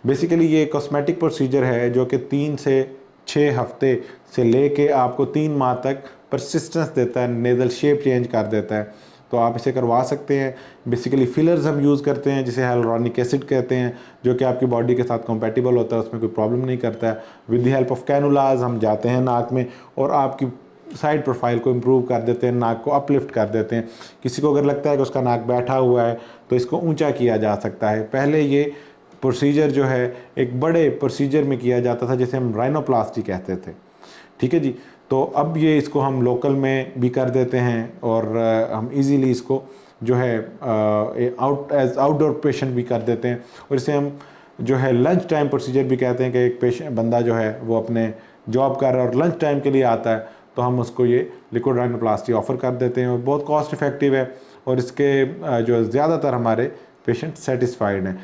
Basically ये cosmetic procedure है जो कि 3 से 6 हफ्ते से लेके आपको 3 माह तक परसिस्टेंस देता है, नेज़ल शेप चेंज कर देता है, तो आप इसे करवा सकते हैं। बेसिकली फिलर्स हम यूज़ करते हैं जिसे हाइलुरोनिक एसिड कहते हैं, जो कि आपकी बॉडी के साथ कंपैटिबल होता है, उसमें कोई प्रॉब्लम नहीं करता है। With the help of cannulas हम जाते हैं नाक में और आपकी साइड प्रोफाइल को इम्प्रूव कर देते हैं, नाक को अपलिफ्ट कर देते हैं। किसी को अगर लगता है कि उसका नाक बैठा हुआ है तो इसको ऊंचा किया जा सकता है। पहले ये प्रोसीजर जो है एक बड़े प्रोसीजर में किया जाता था जिसे हम राइनोप्लास्टी कहते थे, ठीक है जी। तो अब ये इसको हम लोकल में भी कर देते हैं और हम इजीली इसको जो है आउटडोर पेशेंट भी कर देते हैं, और इसे हम जो है लंच टाइम प्रोसीजर भी कहते हैं कि एक पेशेंट बंदा जो है वो अपने जॉब कर रहा है और लंच टाइम के लिए आता है तो हम उसको ये लिक्विड राइनोप्लास्टी ऑफ़र कर देते हैं, और बहुत कॉस्ट इफ़ेक्टिव है और इसके जो ज़्यादातर हमारे पेशेंट सेटिस्फाइड हैं।